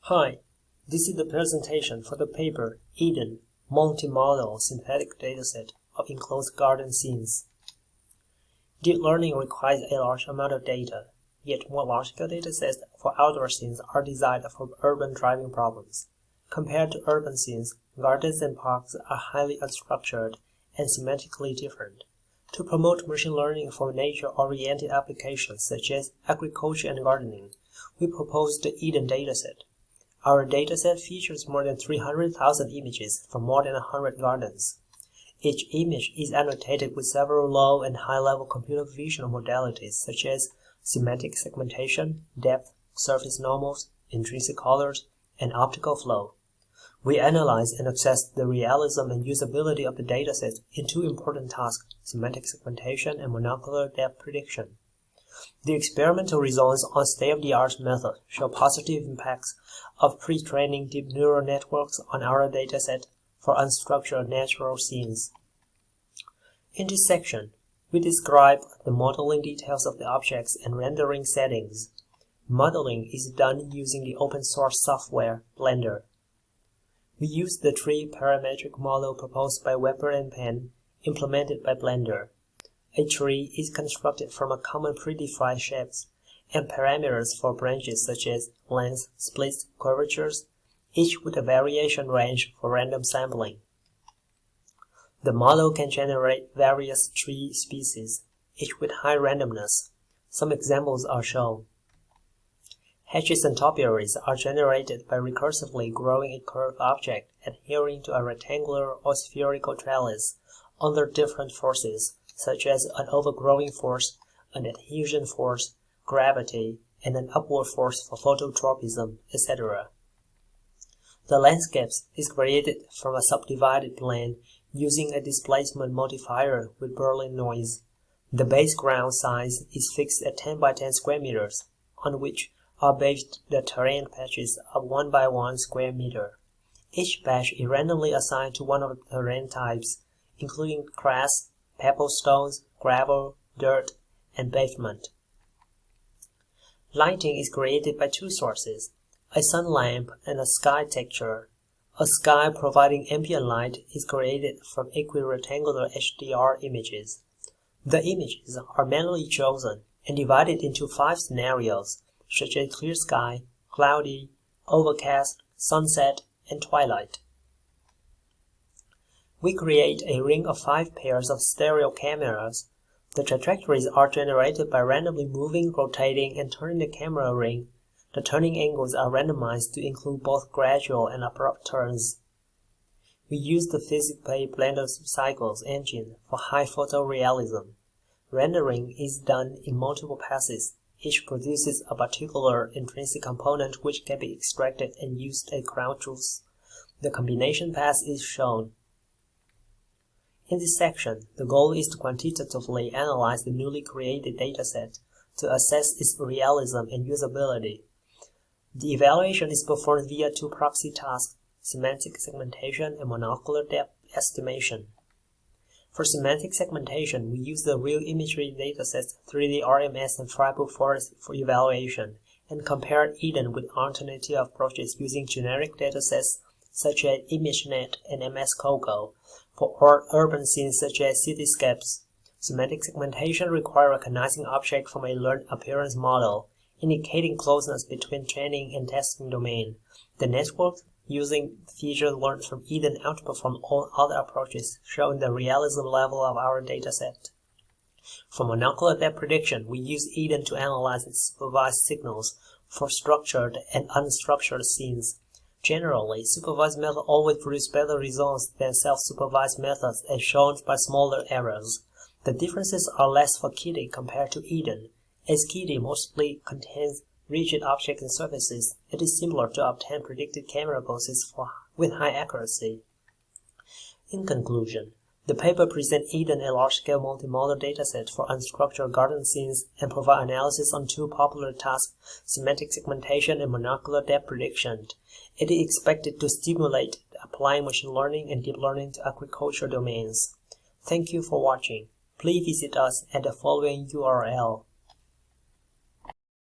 Hi, this is the presentation for the paper GarDEN, Multimodal Synthetic Dataset of Enclosed Garden Scenes. Deep learning requires a large amount of data, yet more logical datasets for outdoor scenes are designed for urban driving problems. Compared to urban scenes, gardens and parks are highly unstructured and semantically different. To promote machine learning for nature-oriented applications such as agriculture and gardening, we proposed the GarDEN dataset. Our dataset features more than 300,000 images from more than 100 gardens. Each image is annotated with several low and high-level computer vision modalities such as semantic segmentation, depth, surface normals, intrinsic colors, and optical flow. We analyze and assess the realism and usability of the dataset in two important tasks, semantic segmentation and monocular depth prediction. The experimental results on state-of-the-art methods show positive impacts of pre-training deep neural networks on our dataset for unstructured natural scenes. In this section, we describe the modeling details of the objects and rendering settings. Modeling is done using the open-source software Blender. We use the tree-parametric model proposed by Weber and Penn, implemented by Blender. A tree is constructed from a common predefined shapes and parameters for branches such as length, splits, curvatures, each with a variation range for random sampling. The model can generate various tree species, each with high randomness. Some examples are shown. Hedges and topiaries are generated by recursively growing a curved object adhering to a rectangular or spherical trellis under different forces, such as an overgrowing force, an adhesion force, gravity, and an upward force for phototropism, etc. The landscape is created from a subdivided plane using a displacement modifier with Berlin noise. The base ground size is fixed at 10 by 10 square meters, on which are based the terrain patches of 1 by 1 square meter. Each patch is randomly assigned to one of the terrain types, including grass, pebble stones, gravel, dirt, and pavement. Lighting is created by two sources, a sun lamp and a sky texture. A sky providing ambient light is created from equirectangular HDR images. The images are manually chosen and divided into 5 scenarios, such as clear sky, cloudy, overcast, sunset, and twilight. We create a ring of 5 pairs of stereo cameras. The trajectories are generated by randomly moving, rotating, and turning the camera ring. The turning angles are randomized to include both gradual and abrupt turns. We use the PhysicPay Blender Cycles engine for high photorealism. Rendering is done in multiple passes. Each produces a particular intrinsic component which can be extracted and used as ground truth. The combination path is shown. In this section, the goal is to quantitatively analyze the newly created dataset to assess its realism and usability. The evaluation is performed via 2 proxy tasks, semantic segmentation and monocular depth estimation. For semantic segmentation, we use the real imagery datasets 3D RMS and Freiburg Forest for evaluation, and compare GarDEN with alternative approaches using generic datasets such as ImageNet and MS-COCO. For urban scenes such as cityscapes, semantic segmentation requires recognizing objects from a learned appearance model, indicating closeness between training and testing domain. The network using features learned from GarDEN outperform all other approaches, showing the realism level of our dataset. For monocular depth prediction, we use GarDEN to analyze supervised signals for structured and unstructured scenes. Generally, supervised methods always produce better results than self-supervised methods as shown by smaller errors. The differences are less for GarDEN compared to GarDEN. As GarDEN mostly contains rigid objects and surfaces, it is similar to obtain predicted camera poses with high accuracy. In conclusion, the paper presents GarDEN, a large-scale multimodal dataset for unstructured garden scenes, and provide analysis on 2 popular tasks, semantic segmentation and monocular depth prediction. It is expected to stimulate applying machine learning and deep learning to agriculture domains. Thank you for watching. Please visit us at the following URL.